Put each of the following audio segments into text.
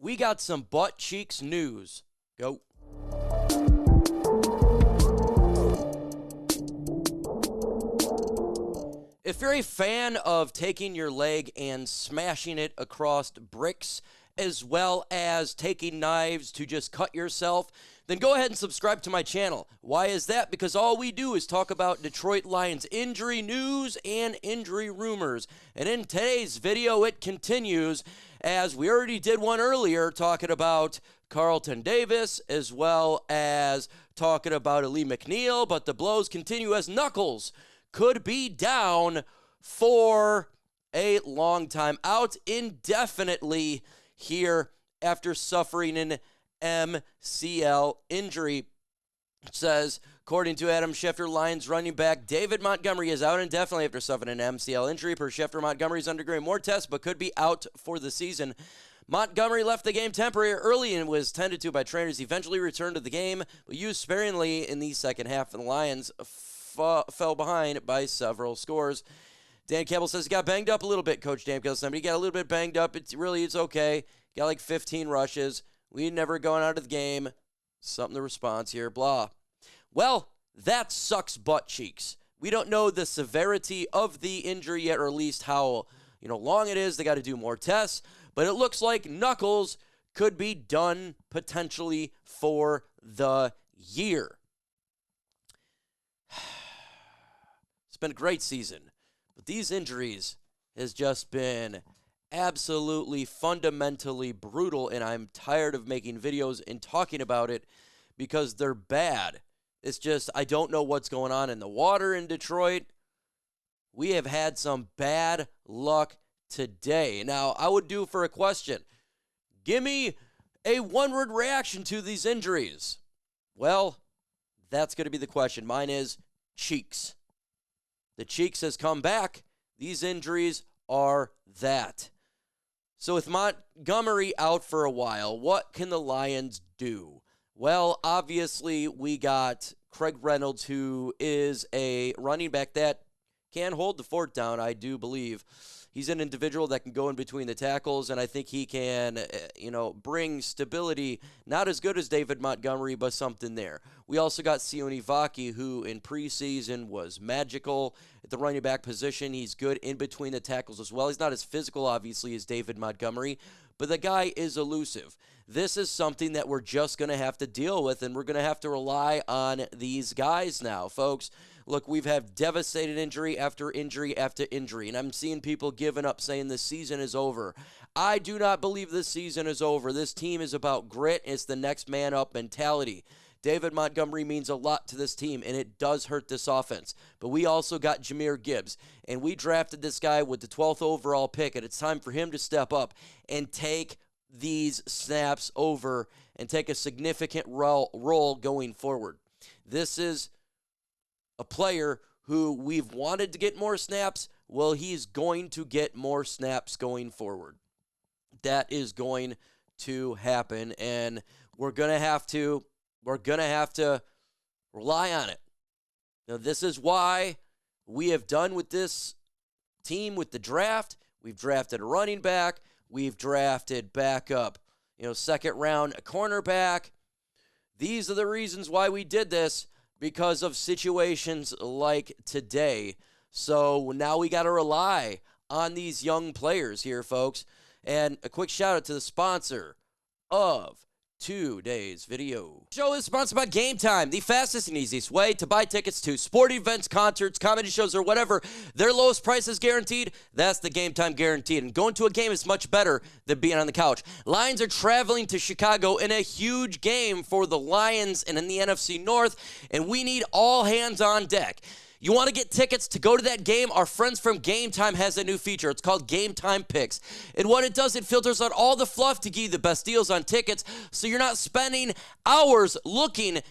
we got some butt cheeks news. Go. If you're a fan of taking your leg and smashing it across bricks, as well as taking knives to just cut yourself, then go ahead and subscribe to my channel. Why is that? Because all we do is talk about Detroit Lions injury news and injury rumors. And in today's video, it continues, as we already did one earlier, talking about Carlton Davis, as well as talking about Ali McNeil, but the blows continue as Knuckles could be down for a long time, out indefinitely here after suffering an MCL injury. It says, according to Adam Schefter, Lions running back David Montgomery is out indefinitely after suffering an MCL injury. Per Schefter, Montgomery is undergoing more tests but could be out for the season. Montgomery left the game temporarily early and was tended to by trainers. He eventually returned to the game, but used sparingly in the second half, and the Lions fell behind by several scores. Dan Campbell says he got banged up a little bit, Coach Dan Campbell. Somebody got a little bit banged up. It's okay. Got like 15 rushes. We never going out of the game. Something the response here, blah. Well, that sucks butt cheeks. We don't know the severity of the injury yet, or at least how long it is. They got to do more tests. But it looks like Knuckles could be done potentially for the year. It's been a great season, but these injuries has just been absolutely fundamentally brutal, and I'm tired of making videos and talking about it because they're bad. It's just, I don't know what's going on in the water in Detroit. We have had some bad luck today. Now, I would do for a question, give me a one-word reaction to these injuries. Well, that's going to be the question. Mine is cheeks. The cheeks has come back. These injuries are that. So with Montgomery out for a while, what can the Lions do? Well, obviously, we got Craig Reynolds, who is a running back that can hold the fort down, I do believe. He's an individual that can go in between the tackles, and I think he can, bring stability. Not as good as David Montgomery, but something there. We also got Sione Vaki, who in preseason was magical at the running back position. He's good in between the tackles as well. He's not as physical, obviously, as David Montgomery, but the guy is elusive. This is something that we're just going to have to deal with, and we're going to have to rely on these guys now, folks. Look, we've had devastating injury after injury after injury, and I'm seeing people giving up saying the season is over. I do not believe this season is over. This team is about grit. It's the next man up mentality. David Montgomery means a lot to this team, and it does hurt this offense. But we also got Jahmyr Gibbs, and we drafted this guy with the 12th overall pick, and it's time for him to step up and take these snaps over and take a significant role going forward. This is a player who we've wanted to get more snaps. Well, he's going to get more snaps going forward. That is going to happen, and we're going to have to rely on it. Now, this is why we have done with this team with the draft. We've drafted a running back. We've drafted backup, second round cornerback. These are the reasons why we did this, because of situations like today. So now we got to rely on these young players here, folks. And a quick shout out to the sponsor of today's video. The show is sponsored by Gametime, the fastest and easiest way to buy tickets to sporting events, concerts, comedy shows, or whatever. Their lowest price is guaranteed. That's the Gametime guaranteed. And going to a game is much better than being on the couch. Lions are traveling to Chicago in a huge game for the Lions and in the NFC North, and we need all hands on deck. You want to get tickets to go to that game? Our friends from Gametime has a new feature. It's called Gametime Picks. And what it does, it filters out all the fluff to give you the best deals on tickets, so you're not spending hours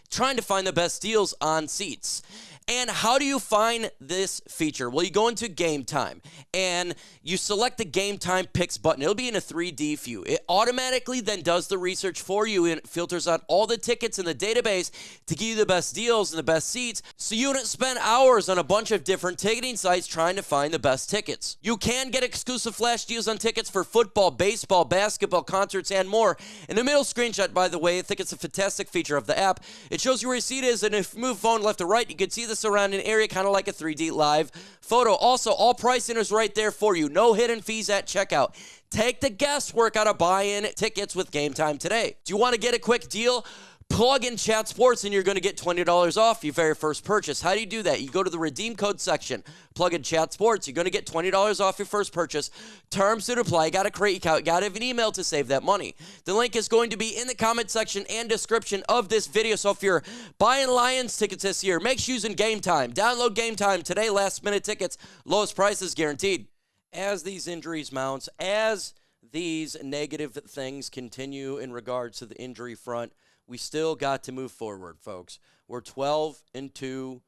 trying to find the best deals on seats. And how do you find this feature? Well, you go into Gametime and you select the Gametime Picks button. It'll be in a 3D view. It automatically then does the research for you and filters out all the tickets in the database to give you the best deals and the best seats, so you don't spend hours on a bunch of different ticketing sites trying to find the best tickets. You can get exclusive flash deals on tickets for football, baseball, basketball, concerts, and more. In the middle screenshot, by the way, I think it's a fantastic feature of the app. It shows you where your seat is, and if you move phone left to right, you can see the surrounding area kind of like a 3D live photo. Also, all pricing is right there for you. No hidden fees at checkout. Take the guesswork out of buying tickets with Gametime today. Do you want to get a quick deal? Plug in Chat Sports and you're going to get $20 off your very first purchase. How do you do that? You go to the redeem code section, plug in Chat Sports. You're going to get $20 off your first purchase. Terms to apply. You got to create your account. Got to have an email to save that money. The link is going to be in the comment section and description of this video. So if you're buying Lions tickets this year, make sure using Gametime. Download Gametime today. Last minute tickets. Lowest prices guaranteed. As these injuries mount, as these negative things continue in regards to the injury front, we still got to move forward, folks. We're 12-2.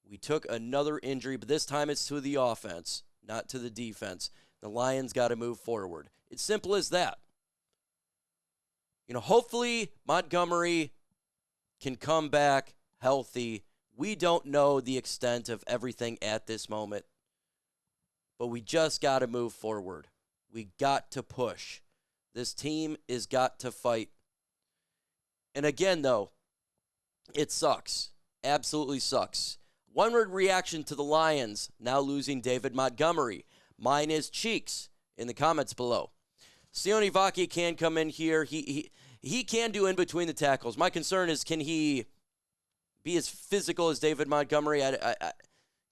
We took another injury, but this time it's to the offense, not to the defense. The Lions got to move forward. It's simple as that. Hopefully Montgomery can come back healthy. We don't know the extent of everything at this moment, but we just got to move forward. We got to push. This team has got to fight. And again, though, it sucks. Absolutely sucks. One-word reaction to the Lions now losing David Montgomery. Mine is cheeks in the comments below. Sione Vaki can come in here. He can do in between the tackles. My concern is, can he be as physical as David Montgomery?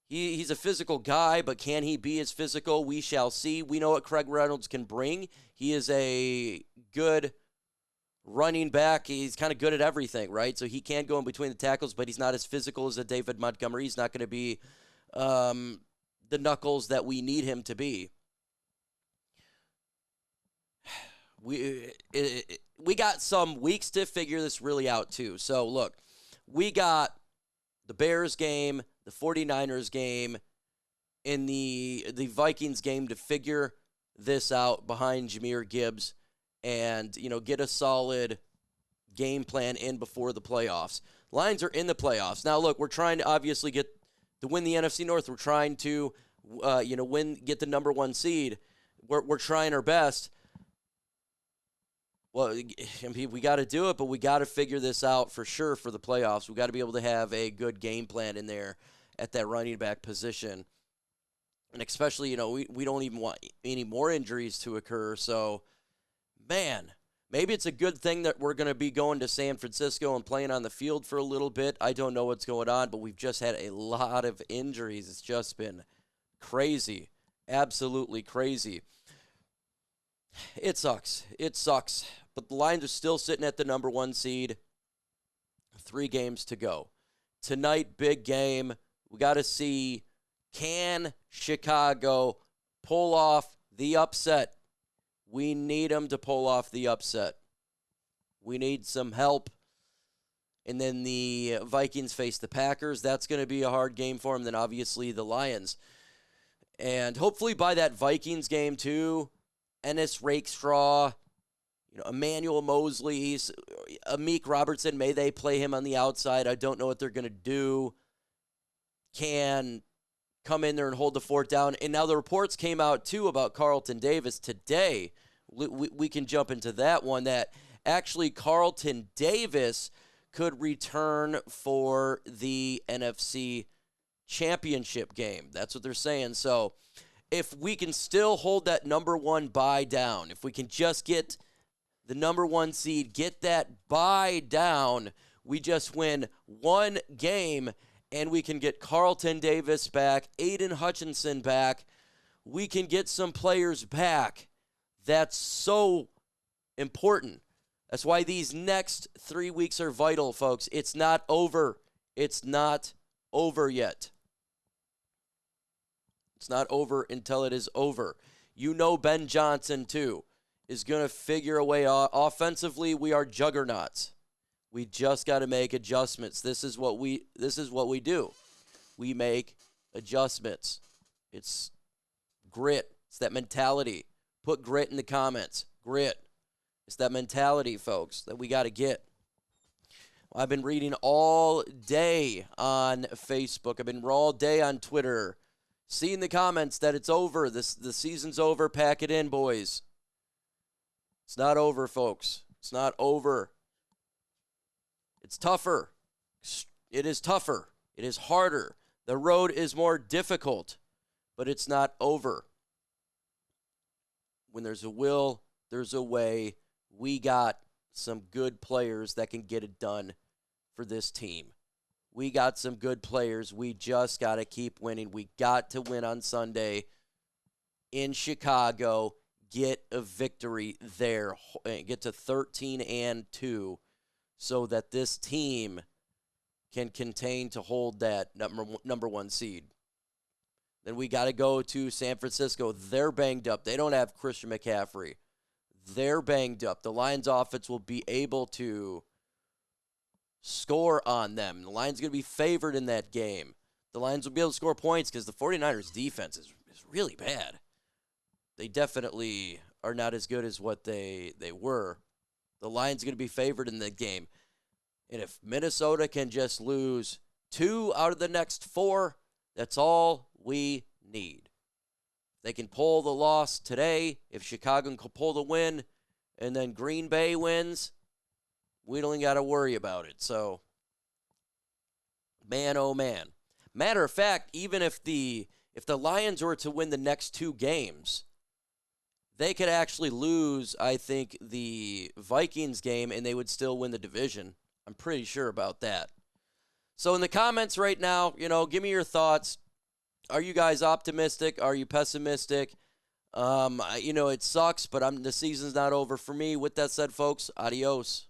He's a physical guy, but can he be as physical? We shall see. We know what Craig Reynolds can bring. He is a good running back. He's kind of good at everything, right? So he can go in between the tackles, but he's not as physical as a David Montgomery. He's not going to be the knuckles that we need him to be. We got some weeks to figure this really out, too. So, look, we got the Bears game, the 49ers game, and the Vikings game to figure this out behind Jahmyr Gibbs and, get a solid game plan in before the playoffs. Lions are in the playoffs. Now, look, we're trying to obviously get to win the NFC North. We're trying to, get the number one seed. We're trying our best. Well, we got to do it, but we got to figure this out for sure for the playoffs. We got to be able to have a good game plan in there at that running back position. And especially, we don't even want any more injuries to occur. So, man, maybe it's a good thing that we're going to be going to San Francisco and playing on the field for a little bit. I don't know what's going on, but we've just had a lot of injuries. It's just been crazy, absolutely crazy. It sucks. It sucks. But the Lions are still sitting at the number one seed. 3 games to go. Tonight, big game. We got to see, can Chicago pull off the upset? We need them to pull off the upset. We need some help. And then the Vikings face the Packers. That's going to be a hard game for them. Then obviously the Lions. And hopefully by that Vikings game too, Ennis Rakestraw, Emmanuel Mosley, Amik Robertson, may they play him on the outside. I don't know what they're going to do. Can come in there and hold the fort down. And now the reports came out too about Carlton Davis today. We can jump into that one, that actually Carlton Davis could return for the NFC Championship game. That's what they're saying. So if we can still hold that number one bye down, if we can just get the number one seed, get that bye down, we just win one game and we can get Carlton Davis back, Aiden Hutchinson back. We can get some players back. That's so important. That's why these next 3 weeks are vital, folks. It's not over. It's not over yet. It's not over until it is over. Ben Johnson, too, is going to figure a way. Offensively, we are juggernauts. We just got to make adjustments. This is what we do. we make adjustments. It's grit. It's that mentality. Put grit in the comments. Grit. It's that mentality, folks, that we got to get. I've been reading all day on Facebook. I've been all day on Twitter, seeing the comments that it's over. The season's over. Pack it in, boys. It's not over, folks. It's not over. It's tougher. It is tougher. It is harder. The road is more difficult, but it's not over. When there's a will, there's a way. We got some good players that can get it done for this team. We got some good players. We just got to keep winning. We got to win on Sunday in Chicago, get a victory there, get to 13-2 so that this team can contain to hold that number one seed. Then we got to go to San Francisco. They're banged up. They don't have Christian McCaffrey. They're banged up. The Lions offense will be able to score on them. The Lions going to be favored in that game. The Lions will be able to score points because the 49ers defense is really bad. They definitely are not as good as what they were. The Lions are going to be favored in that game. And if Minnesota can just lose 2 out of the next 4, that's all we need. They can pull the loss today. If Chicago can pull the win and then Green Bay wins, we don't got to worry about it. So, man, oh, man. Matter of fact, even if the Lions were to win the next 2 games, they could actually lose, I think, the Vikings game, and they would still win the division. I'm pretty sure about that. So in the comments right now, give me your thoughts. Are you guys optimistic? Are you pessimistic? It sucks, but the season's not over for me. With that said, folks, adios.